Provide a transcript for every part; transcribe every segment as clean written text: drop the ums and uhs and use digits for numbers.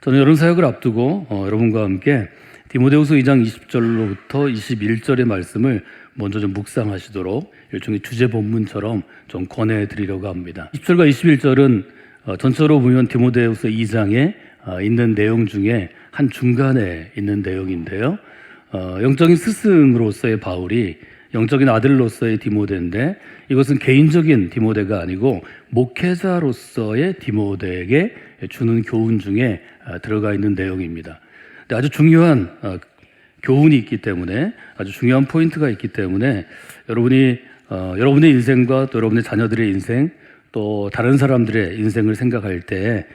저는 여름 사역을 앞두고 여러분과 함께 디모데후서 2장 20절로부터 21절의 말씀을 먼저 좀 묵상하시도록 일종의 주제 본문처럼 좀 권해드리려고 합니다. 20절과 21절은 전체로 보면 디모데후서 2장에 있는 내용 중에 한 중간에 있는 내용인데요. 영적인 스승으로서의 바울이 영적인 아들로서의 디모데인데, 이것은 개인적인 디모데가 아니고 목회자로서의 디모데에게 주는 교훈 중에 들어가 있는 내용입니다. 아주 중요한 교훈이 있기 때문에, 아주 중요한 포인트가 있기 때문에 여러분이 여러분의 인생과 또 여러분의 자녀들의 인생, 또 다른 사람들의 인생을 생각할 때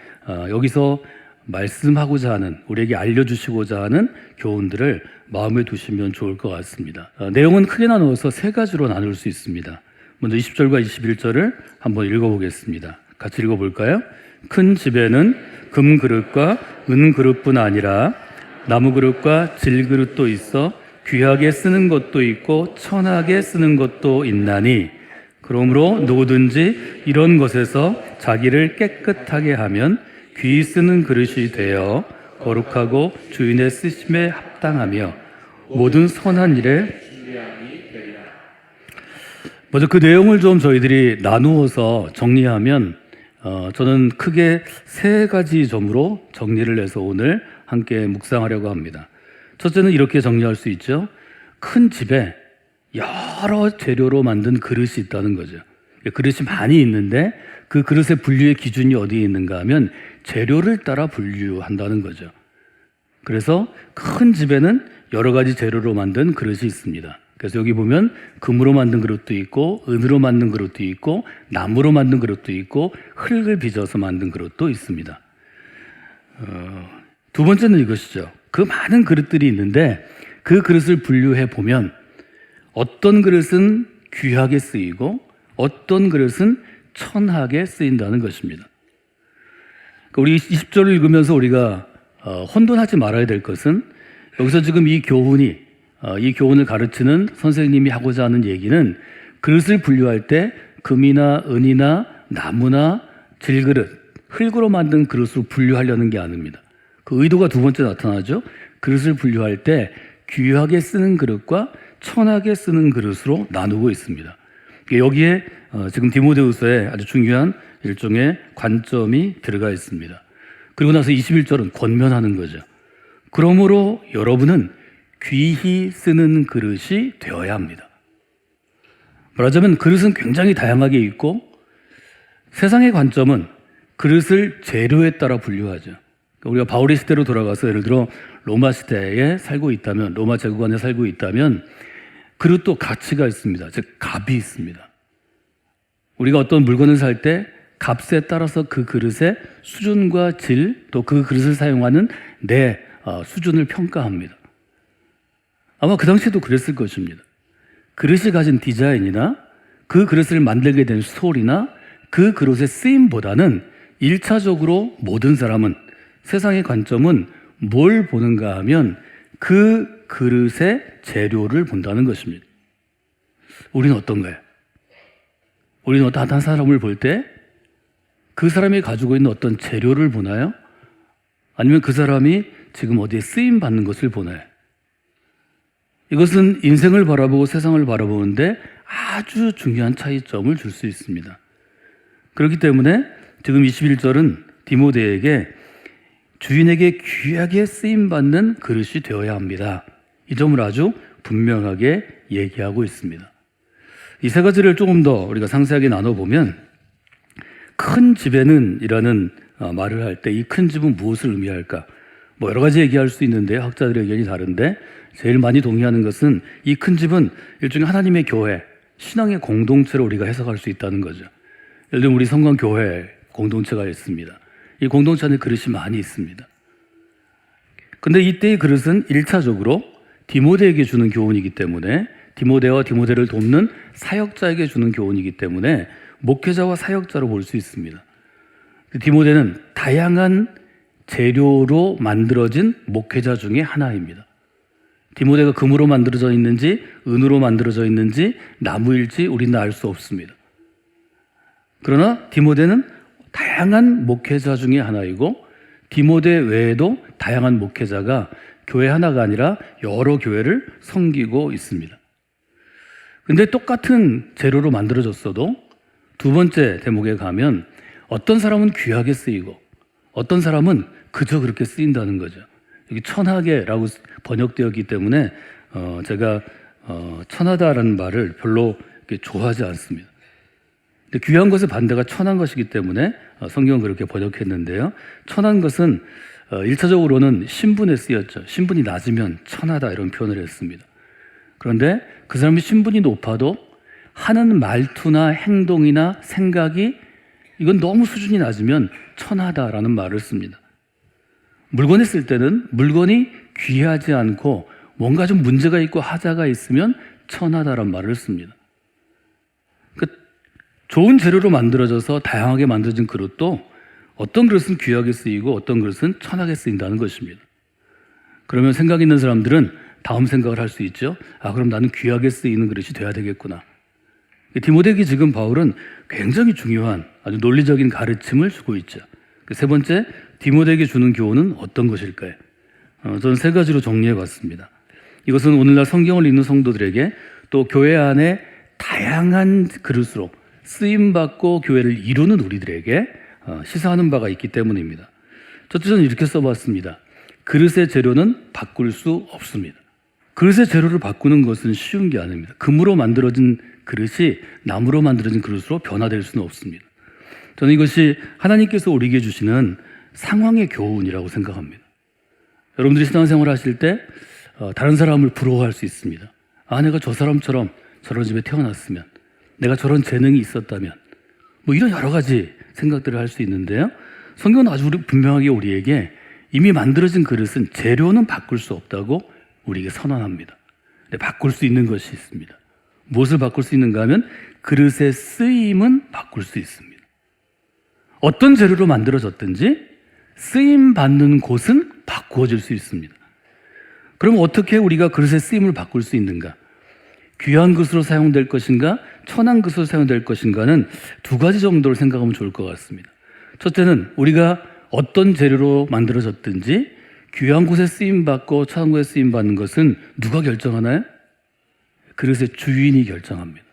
여기서 말씀하고자 하는, 우리에게 알려주시고자 하는 교훈들을 마음에 두시면 좋을 것 같습니다. 내용은 크게 나누어서 세 가지로 나눌 수 있습니다. 먼저 20절과 21절을 한번 읽어보겠습니다. 같이 읽어볼까요? 큰 집에는 금 그릇과 은 그릇뿐 아니라 나무 그릇과 질 그릇도 있어 귀하게 쓰는 것도 있고 천하게 쓰는 것도 있나니, 그러므로 누구든지 이런 것에서 자기를 깨끗하게 하면 귀히 쓰는 그릇이 되어 거룩하고 주인의 쓰심에 합당하며 모든 선한 일에, 먼저 그 내용을 좀 저희들이 나누어서 정리하면 저는 크게 세 가지 점으로 정리를 해서 오늘 함께 묵상하려고 합니다. 첫째는 이렇게 정리할 수 있죠. 큰 집에 여러 재료로 만든 그릇이 있다는 거죠. 그릇이 많이 있는데 그 그릇의 분류의 기준이 어디에 있는가 하면 재료를 따라 분류한다는 거죠. 그래서 큰 집에는 여러 가지 재료로 만든 그릇이 있습니다. 그래서 여기 보면 금으로 만든 그릇도 있고, 은으로 만든 그릇도 있고, 나무로 만든 그릇도 있고, 흙을 빚어서 만든 그릇도 있습니다. 두 번째는 이것이죠. 그 많은 그릇들이 있는데 그 그릇을 분류해 보면 어떤 그릇은 귀하게 쓰이고 어떤 그릇은 천하게 쓰인다는 것입니다. 우리 20절을 읽으면서 우리가 혼돈하지 말아야 될 것은, 여기서 지금 이 교훈을 가르치는 선생님이 하고자 하는 얘기는 그릇을 분류할 때 금이나 은이나 나무나 질그릇, 흙으로 만든 그릇으로 분류하려는 게 아닙니다. 그 의도가 두 번째 나타나죠. 그릇을 분류할 때 귀하게 쓰는 그릇과 천하게 쓰는 그릇으로 나누고 있습니다. 여기에 지금 디모데후서에 아주 중요한 일종의 관점이 들어가 있습니다. 그리고 나서 21절은 권면하는 거죠. 그러므로 여러분은 귀히 쓰는 그릇이 되어야 합니다. 말하자면 그릇은 굉장히 다양하게 있고, 세상의 관점은 그릇을 재료에 따라 분류하죠. 우리가 바울의 시대로 돌아가서 예를 들어 로마 시대에 살고 있다면, 로마 제국 안에 살고 있다면 그릇도 가치가 있습니다. 즉 값이 있습니다. 우리가 어떤 물건을 살 때 값에 따라서 그 그릇의 수준과 질, 또 그 그릇을 사용하는 내 수준을 평가합니다. 아마 그 당시에도 그랬을 것입니다. 그릇이 가진 디자인이나 그 그릇을 만들게 된 스토리나 그 그릇의 쓰임보다는 1차적으로 모든 사람은, 세상의 관점은 뭘 보는가 하면 그 그릇의 재료를 본다는 것입니다. 우리는 어떤가요? 우리는 어떤 사람을 볼 때 그 사람이 가지고 있는 어떤 재료를 보나요? 아니면 그 사람이 지금 어디에 쓰임 받는 것을 보나요? 이것은 인생을 바라보고 세상을 바라보는데 아주 중요한 차이점을 줄 수 있습니다. 그렇기 때문에 지금 21절은 디모데에게 주인에게 귀하게 쓰임받는 그릇이 되어야 합니다. 이 점을 아주 분명하게 얘기하고 있습니다. 이 세 가지를 조금 더 우리가 상세하게 나눠보면, 큰 집에는 이라는 말을 할 때 이 큰 집은 무엇을 의미할까? 여러 가지 얘기할 수 있는데 학자들의 의견이 다른데, 제일 많이 동의하는 것은 이 큰 집은 일종의 하나님의 교회, 신앙의 공동체로 우리가 해석할 수 있다는 거죠. 예를 들면 우리 성광교회 공동체가 있습니다. 이 공동체 안에 그릇이 많이 있습니다. 근데 이때의 그릇은 1차적으로 디모데에게 주는 교훈이기 때문에, 디모데와 디모데를 돕는 사역자에게 주는 교훈이기 때문에 목회자와 사역자로 볼 수 있습니다. 디모데는 다양한 재료로 만들어진 목회자 중에 하나입니다. 디모데가 금으로 만들어져 있는지 은으로 만들어져 있는지 나무일지 우리는 알 수 없습니다. 그러나 디모데는 다양한 목회자 중에 하나이고, 디모데 외에도 다양한 목회자가 교회 하나가 아니라 여러 교회를 섬기고 있습니다. 근데 똑같은 재료로 만들어졌어도 두 번째 대목에 가면 어떤 사람은 귀하게 쓰이고 어떤 사람은 그저 그렇게 쓰인다는 거죠. 여기 천하게라고 번역되었기 때문에 제가 천하다라는 말을 별로 좋아하지 않습니다. 근데 귀한 것의 반대가 천한 것이기 때문에 성경은 그렇게 번역했는데요. 천한 것은 1차적으로는 신분에 쓰였죠. 신분이 낮으면 천하다 이런 표현을 했습니다. 그런데 그 사람이 신분이 높아도 하는 말투나 행동이나 생각이 이건 너무 수준이 낮으면 천하다라는 말을 씁니다. 물건에 쓸 때는 물건이 귀하지 않고 뭔가 좀 문제가 있고 하자가 있으면 천하다라는 말을 씁니다. 좋은 재료로 만들어져서 다양하게 만들어진 그릇도 어떤 그릇은 귀하게 쓰이고 어떤 그릇은 천하게 쓰인다는 것입니다. 그러면 생각 있는 사람들은 다음 생각을 할 수 있죠. 그럼 나는 귀하게 쓰이는 그릇이 돼야 되겠구나. 디모데에게 지금 바울은 굉장히 중요한 아주 논리적인 가르침을 주고 있죠. 세 번째, 디모데에게 주는 교훈은 어떤 것일까요? 저는 세 가지로 정리해 봤습니다. 이것은 오늘날 성경을 읽는 성도들에게 또 교회 안에 다양한 그릇으로 쓰임받고 교회를 이루는 우리들에게 시사하는 바가 있기 때문입니다. 첫째, 저는 이렇게 써봤습니다. 그릇의 재료는 바꿀 수 없습니다. 그릇의 재료를 바꾸는 것은 쉬운 게 아닙니다. 금으로 만들어진 그릇이 나무로 만들어진 그릇으로 변화될 수는 없습니다. 저는 이것이 하나님께서 우리에게 주시는 상황의 교훈이라고 생각합니다. 여러분들이 신앙생활 하실 때 다른 사람을 부러워할 수 있습니다. 내가 저 사람처럼 저런 집에 태어났으면, 내가 저런 재능이 있었다면, 이런 여러 가지 생각들을 할 수 있는데요. 성경은 아주 분명하게 우리에게 이미 만들어진 그릇은 재료는 바꿀 수 없다고 우리에게 선언합니다. 근데 바꿀 수 있는 것이 있습니다. 무엇을 바꿀 수 있는가 하면 그릇의 쓰임은 바꿀 수 있습니다. 어떤 재료로 만들어졌든지 쓰임받는 곳은 바꾸어질 수 있습니다. 그럼 어떻게 우리가 그릇의 쓰임을 바꿀 수 있는가? 귀한 그릇으로 사용될 것인가, 천한 그릇으로 사용될 것인가는 두 가지 정도를 생각하면 좋을 것 같습니다. 첫째는 우리가 어떤 재료로 만들어졌든지 귀한 곳에 쓰임받고 천한 곳에 쓰임받는 것은 누가 결정하나요? 그릇의 주인이 결정합니다.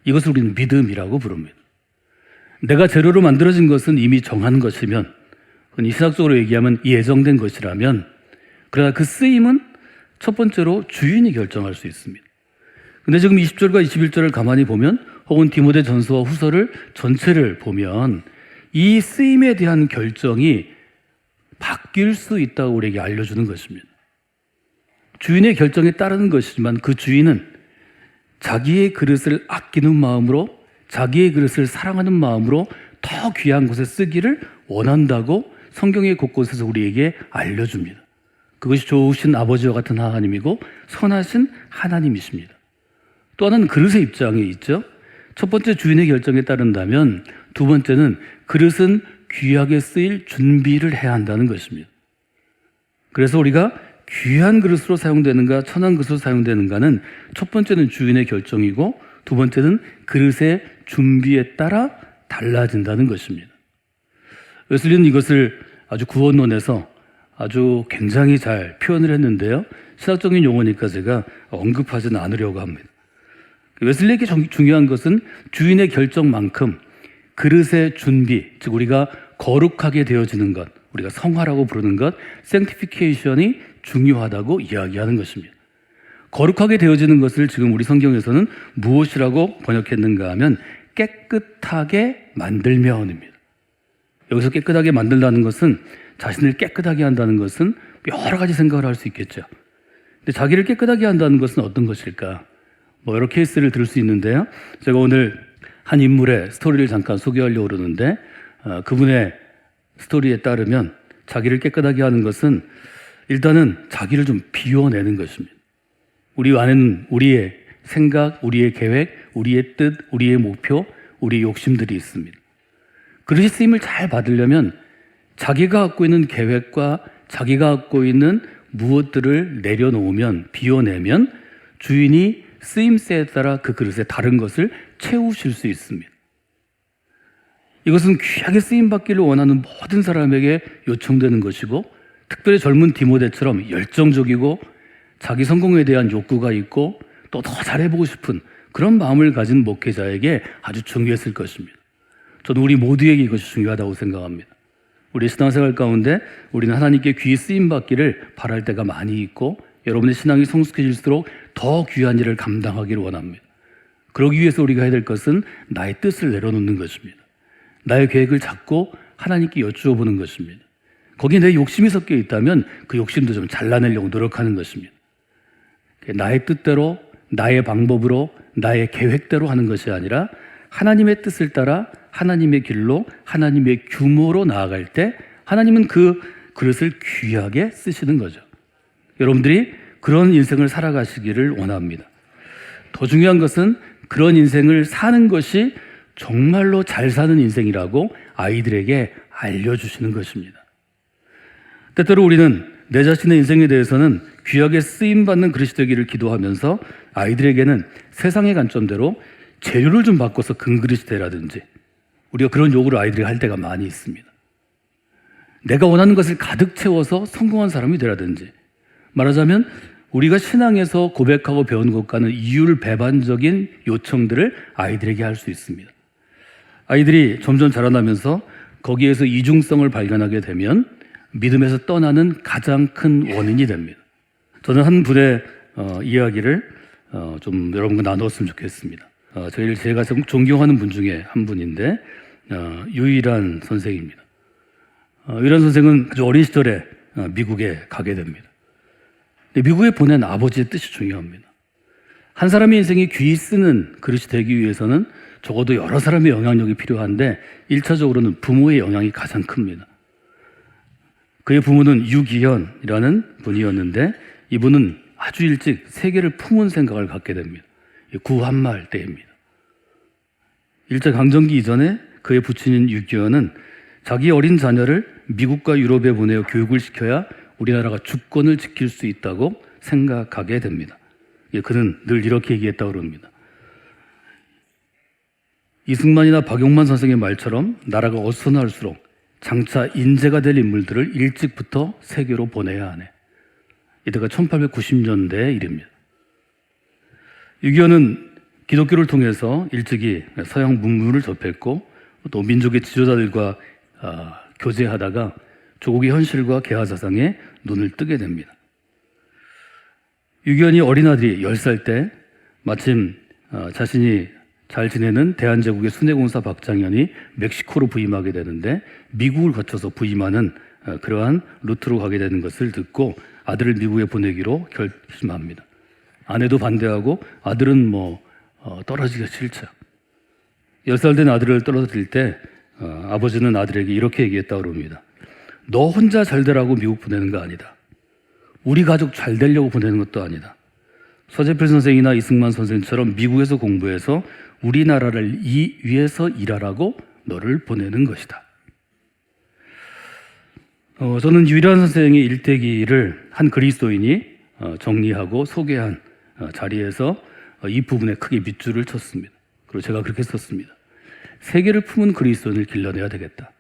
이것을 우리는 믿음이라고 부릅니다. 내가 재료로 만들어진 것은 이미 정한 것이면, 신학적으로 얘기하면 예정된 것이라면, 그러나 그 쓰임은 첫 번째로 주인이 결정할 수 있습니다. 근데 지금 20절과 21절을 가만히 보면, 혹은 디모데 전서와 후서를 전체를 보면 이 쓰임에 대한 결정이 바뀔 수 있다고 우리에게 알려주는 것입니다. 주인의 결정에 따르는 것이지만 그 주인은 자기의 그릇을 아끼는 마음으로, 자기의 그릇을 사랑하는 마음으로 더 귀한 곳에 쓰기를 원한다고 성경의 곳곳에서 우리에게 알려줍니다. 그것이 좋으신 아버지와 같은 하나님이고 선하신 하나님이십니다. 또 하나는 그릇의 입장에 있죠. 첫 번째, 주인의 결정에 따른다면 두 번째는 그릇은 귀하게 쓰일 준비를 해야 한다는 것입니다. 그래서 우리가 귀한 그릇으로 사용되는가 천한 그릇으로 사용되는가는 첫 번째는 주인의 결정이고 두 번째는 그릇의 준비에 따라 달라진다는 것입니다. 웨슬리는 이것을 아주 구원론에서 아주 굉장히 잘 표현을 했는데요. 신학적인 용어니까 제가 언급하지는 않으려고 합니다. 웨슬리에게 중요한 것은 주인의 결정만큼 그릇의 준비, 즉 우리가 거룩하게 되어지는 것, 우리가 성화라고 부르는 것, sanctification이 중요하다고 이야기하는 것입니다. 거룩하게 되어지는 것을 지금 우리 성경에서는 무엇이라고 번역했는가 하면 깨끗하게 만들며입니다. 여기서 깨끗하게 만들다는 것은 자신을 깨끗하게 한다는 것은 여러 가지 생각을 할 수 있겠죠. 근데 자기를 깨끗하게 한다는 것은 어떤 것일까? 여러 케이스를 들을 수 있는데요. 제가 오늘 한 인물의 스토리를 잠깐 소개하려고 그러는데 그분의 스토리에 따르면 자기를 깨끗하게 하는 것은 일단은 자기를 좀 비워내는 것입니다. 우리 안에는 우리의 생각, 우리의 계획, 우리의 뜻, 우리의 목표, 우리의 욕심들이 있습니다. 그릇이 쓰임을 잘 받으려면 자기가 갖고 있는 계획과 자기가 갖고 있는 무엇들을 내려놓으면, 비워내면 주인이 쓰임새에 따라 그 그릇에 다른 것을 채우실 수 있습니다. 이것은 귀하게 쓰임받기를 원하는 모든 사람에게 요청되는 것이고, 특별히 젊은 디모데처럼 열정적이고 자기 성공에 대한 욕구가 있고 또 더 잘해보고 싶은 그런 마음을 가진 목회자에게 아주 중요했을 것입니다. 저는 우리 모두에게 이것이 중요하다고 생각합니다. 우리 신앙생활 가운데 우리는 하나님께 귀히 쓰임받기를 바랄 때가 많이 있고, 여러분의 신앙이 성숙해질수록 더 귀한 일을 감당하기를 원합니다. 그러기 위해서 우리가 해야 될 것은 나의 뜻을 내려놓는 것입니다. 나의 계획을 잡고 하나님께 여쭈어 보는 것입니다. 거기에 내 욕심이 섞여 있다면 그 욕심도 좀 잘라내려고 노력하는 것입니다. 나의 뜻대로, 나의 방법으로, 나의 계획대로 하는 것이 아니라 하나님의 뜻을 따라 하나님의 길로, 하나님의 규모로 나아갈 때 하나님은 그 그릇을 귀하게 쓰시는 거죠. 여러분들이 그런 인생을 살아가시기를 원합니다. 더 중요한 것은 그런 인생을 사는 것이 정말로 잘 사는 인생이라고 아이들에게 알려주시는 것입니다. 때때로 우리는 내 자신의 인생에 대해서는 귀하게 쓰임받는 그릇이 되기를 기도하면서 아이들에게는 세상의 관점대로 재료를 좀 바꿔서 금그릇이 되라든지, 우리가 그런 요구를 아이들이 할 때가 많이 있습니다. 내가 원하는 것을 가득 채워서 성공한 사람이 되라든지, 말하자면 우리가 신앙에서 고백하고 배운 것과는 이율배반적인 요청들을 아이들에게 할 수 있습니다. 아이들이 점점 자라나면서 거기에서 이중성을 발견하게 되면 믿음에서 떠나는 가장 큰 원인이 됩니다. 저는 한 분의 이야기를 좀 여러분과 나누었으면 좋겠습니다. 제가 존경하는 분 중에 한 분인데, 유일한 선생입니다. 유일한 선생은 아주 어린 시절에 미국에 가게 됩니다. 미국에 보낸 아버지의 뜻이 중요합니다. 한 사람의 인생이 귀히 쓰는 그릇이 되기 위해서는 적어도 여러 사람의 영향력이 필요한데, 1차적으로는 부모의 영향이 가장 큽니다. 그의 부모는 유기현이라는 분이었는데, 이분은 아주 일찍 세계를 품은 생각을 갖게 됩니다. 구한말 때입니다. 일제강점기 이전에 그의 부친인 유기현은 자기 어린 자녀를 미국과 유럽에 보내어 교육을 시켜야 우리나라가 주권을 지킬 수 있다고 생각하게 됩니다. 그는 늘 이렇게 얘기했다고 합니다. 이승만이나 박용만 선생의 말처럼 나라가 어수선할수록 장차 인재가 될 인물들을 일찍부터 세계로 보내야 하네. 이때가 1890년대 일입니다. 유기현은 기독교를 통해서 일찍이 서양 문물을 접했고, 또 민족의 지도자들과 교제하다가 조국의 현실과 개화사상에 눈을 뜨게 됩니다. 유기현이 어린 아들이 10살 때 마침 자신이 잘 지내는 대한제국의 순회공사 박장현이 멕시코로 부임하게 되는데, 미국을 거쳐서 부임하는 그러한 루트로 가게 되는 것을 듣고 아들을 미국에 보내기로 결심합니다. 아내도 반대하고 아들은 떨어지기가 싫죠. 10살 된 아들을 떨어뜨릴 때 아버지는 아들에게 이렇게 얘기했다고 합니다. 너 혼자 잘 되라고 미국 보내는 거 아니다. 우리 가족 잘 되려고 보내는 것도 아니다. 서재필 선생이나 이승만 선생처럼 미국에서 공부해서 우리나라를 위해서 일하라고 너를 보내는 것이다. 저는 유일한 선생의 일대기를 한 그리스도인이 정리하고 소개한 자리에서 이 부분에 크게 밑줄을 쳤습니다. 그리고 제가 그렇게 썼습니다. 세계를 품은 그리스도인을 길러내야 되겠다.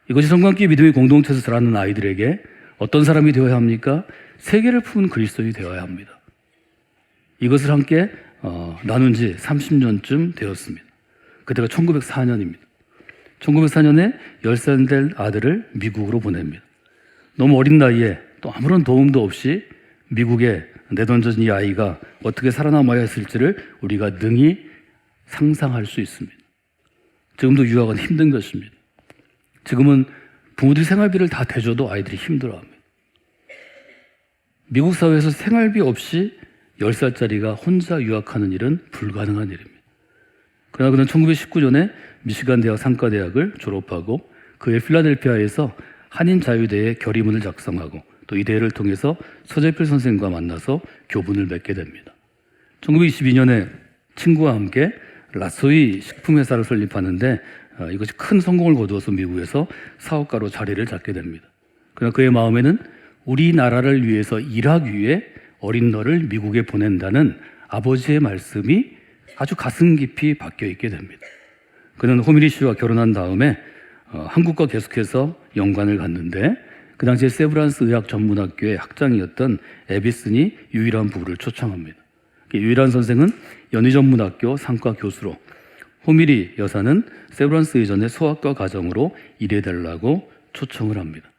이것이 성관계 믿음의 공동체에서 자라는 아이들에게 어떤 사람이 되어야 합니까? 세계를 품은 그리스도인이 되어야 합니다. 이것을 함께 나눈 지 30년쯤 되었습니다. 그때가 1904년입니다. 1904년에 10살 된 아들을 미국으로 보냅니다. 너무 어린 나이에 또 아무런 도움도 없이 미국에 내던져진 이 아이가 어떻게 살아남아야 했을지를 우리가 능히 상상할 수 있습니다. 지금도 유학은 힘든 것입니다. 지금은 부모들이 생활비를 다 대줘도 아이들이 힘들어합니다. 미국 사회에서 생활비 없이 10살짜리가 혼자 유학하는 일은 불가능한 일입니다. 그러나 그는 1919년에 미시간 대학 상가대학을 졸업하고 그의 필라델피아에서 한인자유대의 결의문을 작성하고 또 이 대회를 통해서 서재필 선생과 만나서 교분을 맺게 됩니다. 1922년에 친구와 함께 라소이 식품회사를 설립하는데 이것이 큰 성공을 거두어서 미국에서 사업가로 자리를 잡게 됩니다. 그러나 그의 마음에는 우리나라를 위해서 일하기 위해 어린 너를 미국에 보낸다는 아버지의 말씀이 아주 가슴 깊이 박혀 있게 됩니다. 그는 호미리 씨와 결혼한 다음에 한국과 계속해서 연관을 갖는데 그 당시에 세브란스 의학 전문학교의 학장이었던 에비슨이 유일한 부부를 초청합니다. 유일한 선생은 연희전문학교 상과 교수로, 호미리 여사는 세브란스 의전의 소아과 과정으로 일해달라고 초청을 합니다.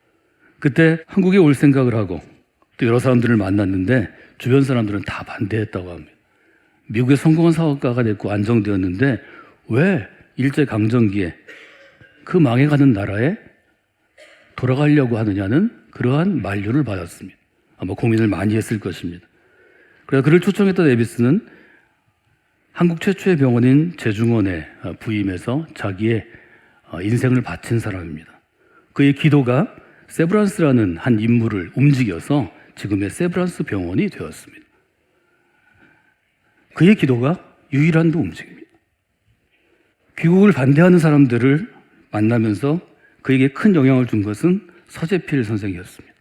그때 한국에 올 생각을 하고 또 여러 사람들을 만났는데 주변 사람들은 다 반대했다고 합니다. 미국의 성공한 사업가가 됐고 안정되었는데 왜 일제강점기에 그 망해가는 나라에 돌아가려고 하느냐는 그러한 만류를 받았습니다. 아마 고민을 많이 했을 것입니다. 그래서 그를 초청했던 에비스는 한국 최초의 병원인 제중원에 부임해서 자기의 인생을 바친 사람입니다. 그의 기도가 세브란스라는 한 인물을 움직여서 지금의 세브란스 병원이 되었습니다. 그의 기도가 유일한도 움직입니다. 귀국을 반대하는 사람들을 만나면서 그에게 큰 영향을 준 것은 서재필 선생이었습니다.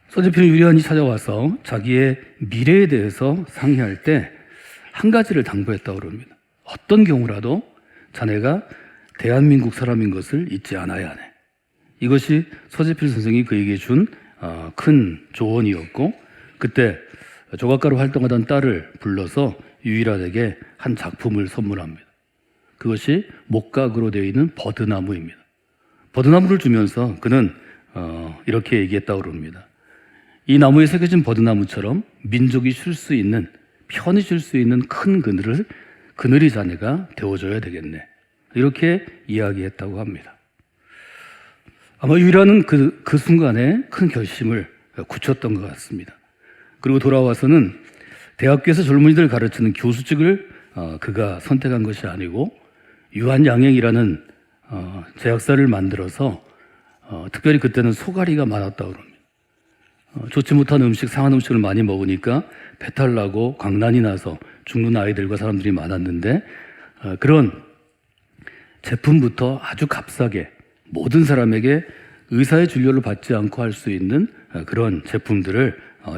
서재필은 유리한이 찾아와서 자기의 미래에 대해서 상의할 때 한 가지를 당부했다고 합니다. 어떤 경우라도 자네가 대한민국 사람인 것을 잊지 않아야 하네. 이것이 서재필 선생이 그에게 준 큰 조언이었고, 그때 조각가로 활동하던 딸을 불러서 유일한에게 한 작품을 선물합니다. 그것이 목각으로 되어 있는 버드나무입니다. 버드나무를 주면서 그는 이렇게 얘기했다고 합니다. 이 나무에 새겨진 버드나무처럼 민족이 쉴 수 있는, 편히 쉴 수 있는 큰 그늘이 자네가 되어줘야 되겠네. 이렇게 이야기했다고 합니다. 아마 유일한은 그 순간에 큰 결심을 굳혔던 것 같습니다. 그리고 돌아와서는 대학교에서 젊은이들 가르치는 교수직을 그가 선택한 것이 아니고 유한양행이라는 제약사를 만들어서 특별히 그때는 소가리가 많았다고 합니다. 좋지 못한 음식, 상한 음식을 많이 먹으니까 배탈 나고 광난이 나서 죽는 아이들과 사람들이 많았는데 그런 제품부터 아주 값싸게 모든 사람에게 의사의 진료를 받지 않고 할 수 있는 그런 제품들을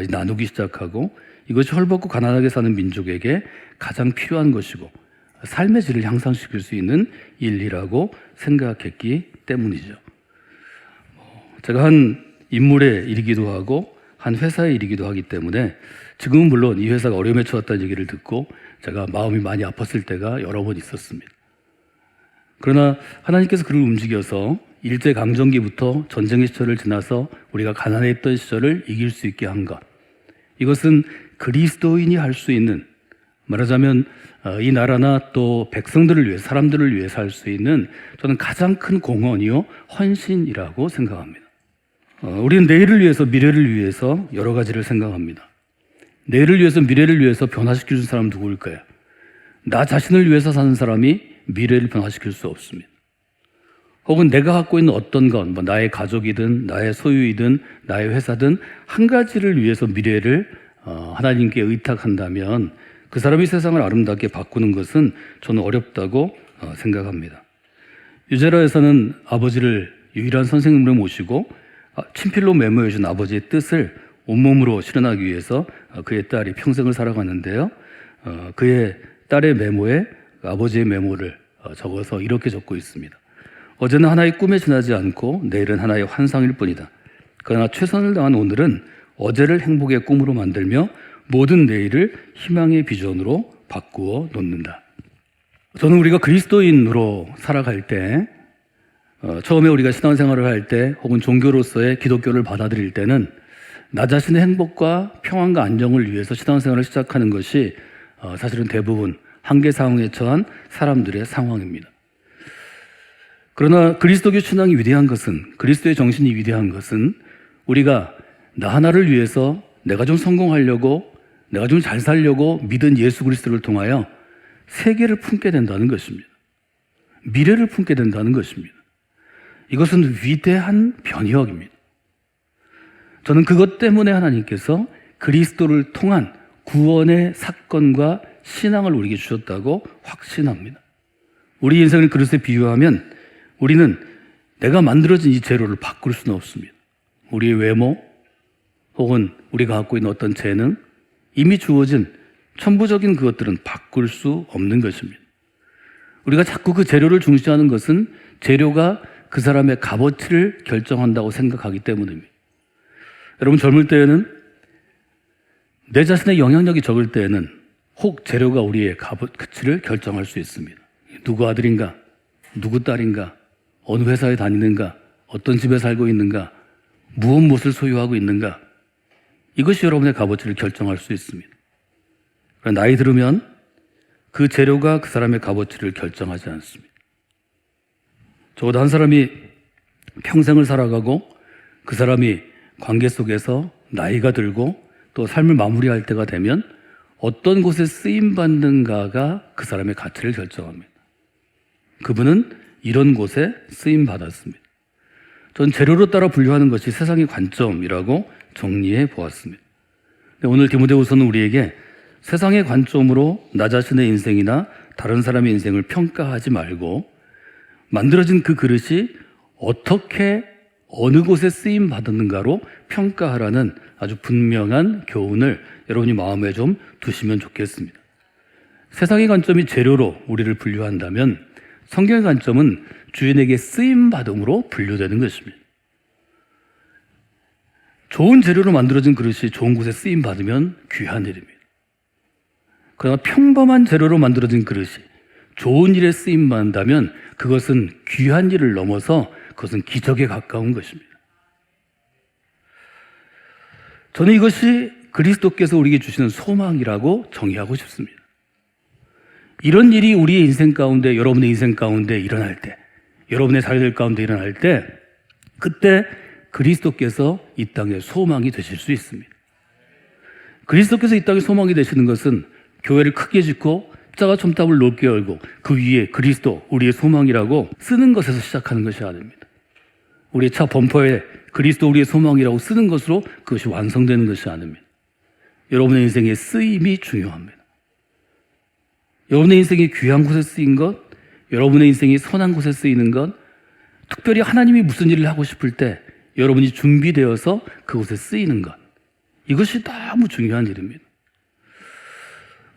나누기 시작하고 이것이 헐벗고 가난하게 사는 민족에게 가장 필요한 것이고 삶의 질을 향상시킬 수 있는 일이라고 생각했기 때문이죠. 제가 한 인물의 일이기도 하고 한 회사의 일이기도 하기 때문에 지금은 물론 이 회사가 어려움에 처했다는 얘기를 듣고 제가 마음이 많이 아팠을 때가 여러 번 있었습니다. 그러나 하나님께서 그를 움직여서 일제강점기부터 전쟁의 시절을 지나서 우리가 가난했던 시절을 이길 수 있게 한 것, 이것은 그리스도인이 할 수 있는, 말하자면 이 나라나 또 백성들을 위해, 사람들을 위해서 할 수 있는 저는 가장 큰 공헌이요 헌신이라고 생각합니다. 우리는 내일을 위해서, 미래를 위해서 여러 가지를 생각합니다. 내일을 위해서, 미래를 위해서 변화시킬 수 있는 사람은 누구일까요? 나 자신을 위해서 사는 사람이 미래를 변화시킬 수 없습니다. 혹은 내가 갖고 있는 어떤 것, 나의 가족이든 나의 소유이든 나의 회사든 한 가지를 위해서 미래를 하나님께 의탁한다면 그 사람이 세상을 아름답게 바꾸는 것은 저는 어렵다고 생각합니다. 유제라 여사는 아버지를 유일한 선생님으로 모시고 친필로 메모해 준 아버지의 뜻을 온몸으로 실현하기 위해서 그의 딸이 평생을 살아가는데요. 그의 딸의 메모에 아버지의 메모를 적어서 이렇게 적고 있습니다. 어제는 하나의 꿈에 지나지 않고 내일은 하나의 환상일 뿐이다. 그러나 최선을 다한 오늘은 어제를 행복의 꿈으로 만들며 모든 내일을 희망의 비전으로 바꾸어 놓는다. 저는 우리가 그리스도인으로 살아갈 때, 처음에 우리가 신앙생활을 할 때 혹은 종교로서의 기독교를 받아들일 때는 나 자신의 행복과 평안과 안정을 위해서 신앙생활을 시작하는 것이 사실은 대부분 한계 상황에 처한 사람들의 상황입니다. 그러나 그리스도교 신앙이 위대한 것은, 그리스도의 정신이 위대한 것은 우리가 나 하나를 위해서 내가 좀 성공하려고, 내가 좀 잘 살려고 믿은 예수 그리스도를 통하여 세계를 품게 된다는 것입니다. 미래를 품게 된다는 것입니다. 이것은 위대한 변혁입니다. 저는 그것 때문에 하나님께서 그리스도를 통한 구원의 사건과 신앙을 우리에게 주셨다고 확신합니다. 우리 인생을 그릇에 비유하면 우리는 내가 만들어진 이 재료를 바꿀 수는 없습니다. 우리의 외모 혹은 우리가 갖고 있는 어떤 재능, 이미 주어진 천부적인 그것들은 바꿀 수 없는 것입니다. 우리가 자꾸 그 재료를 중시하는 것은 재료가 그 사람의 값어치를 결정한다고 생각하기 때문입니다. 여러분, 젊을 때에는 내 자신의 영향력이 적을 때에는 혹 재료가 우리의 값어치를 결정할 수 있습니다. 누구 아들인가? 누구 딸인가? 어느 회사에 다니는가? 어떤 집에 살고 있는가? 무엇을 소유하고 있는가? 이것이 여러분의 값어치를 결정할 수 있습니다. 그러나 나이 들으면 그 재료가 그 사람의 값어치를 결정하지 않습니다. 적어도 한 사람이 평생을 살아가고 그 사람이 관계 속에서 나이가 들고 또 삶을 마무리할 때가 되면 어떤 곳에 쓰임받는가가 그 사람의 가치를 결정합니다. 그분은 이런 곳에 쓰임받았습니다. 전 재료로 따라 분류하는 것이 세상의 관점이라고 정리해 보았습니다. 오늘 디모데후서는 우리에게 세상의 관점으로 나 자신의 인생이나 다른 사람의 인생을 평가하지 말고 만들어진 그 그릇이 어떻게 어느 곳에 쓰임 받았는가로 평가하라는 아주 분명한 교훈을 여러분이 마음에 좀 두시면 좋겠습니다. 세상의 관점이 재료로 우리를 분류한다면 성경의 관점은 주인에게 쓰임 받음으로 분류되는 것입니다. 좋은 재료로 만들어진 그릇이 좋은 곳에 쓰임 받으면 귀한 일입니다. 그러나 평범한 재료로 만들어진 그릇이 좋은 일에 쓰임 받는다면 그것은 귀한 일을 넘어서 그것은 기적에 가까운 것입니다. 저는 이것이 그리스도께서 우리에게 주시는 소망이라고 정의하고 싶습니다. 이런 일이 우리의 인생 가운데, 여러분의 인생 가운데 일어날 때, 여러분의 자녀들 가운데 일어날 때, 그때 그리스도께서 이 땅에 소망이 되실 수 있습니다. 그리스도께서 이 땅에 소망이 되시는 것은 교회를 크게 짓고 자가 첨탑을 높게 열고 그 위에 그리스도, 우리의 소망이라고 쓰는 것에서 시작하는 것이 아닙니다. 우리의 차 범퍼에 그리스도 우리의 소망이라고 쓰는 것으로 그것이 완성되는 것이 아닙니다. 여러분의 인생의 쓰임이 중요합니다. 여러분의 인생이 귀한 곳에 쓰인 것, 여러분의 인생이 선한 곳에 쓰이는 것, 특별히 하나님이 무슨 일을 하고 싶을 때 여러분이 준비되어서 그곳에 쓰이는 것, 이것이 너무 중요한 일입니다.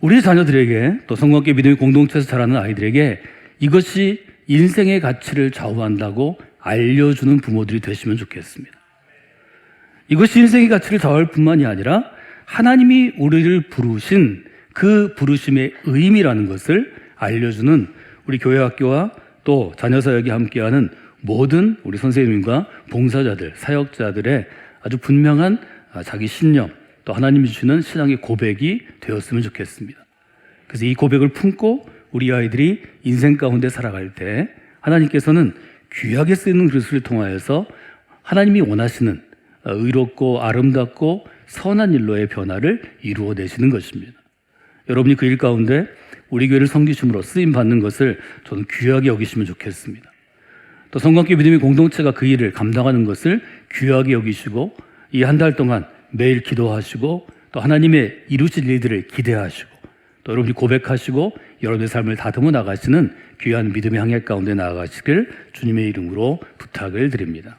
우리 자녀들에게 또 성공학교 믿음의 공동체에서 자라는 아이들에게 이것이 인생의 가치를 좌우한다고 알려주는 부모들이 되시면 좋겠습니다. 이것이 인생의 가치를 좌우할 뿐만이 아니라 하나님이 우리를 부르신 그 부르심의 의미라는 것을 알려주는 우리 교회학교와 또 자녀사역에 함께하는 모든 우리 선생님과 봉사자들, 사역자들의 아주 분명한 자기 신념, 또 하나님이 주시는 신앙의 고백이 되었으면 좋겠습니다. 그래서 이 고백을 품고 우리 아이들이 인생 가운데 살아갈 때 하나님께서는 귀하게 쓰이는 그릇을 통하여서 하나님이 원하시는 의롭고 아름답고 선한 일로의 변화를 이루어내시는 것입니다. 여러분이 그 일 가운데 우리 교회를 섬기심으로 쓰임받는 것을 저는 귀하게 여기시면 좋겠습니다. 또 성공학교 믿음의 공동체가 그 일을 감당하는 것을 귀하게 여기시고 이 한 달 동안 매일 기도하시고 또 하나님의 이루실 일들을 기대하시고 또 여러분이 고백하시고 여러분의 삶을 다듬어 나가시는 귀한 믿음의 항해 가운데 나아가시길 주님의 이름으로 부탁을 드립니다.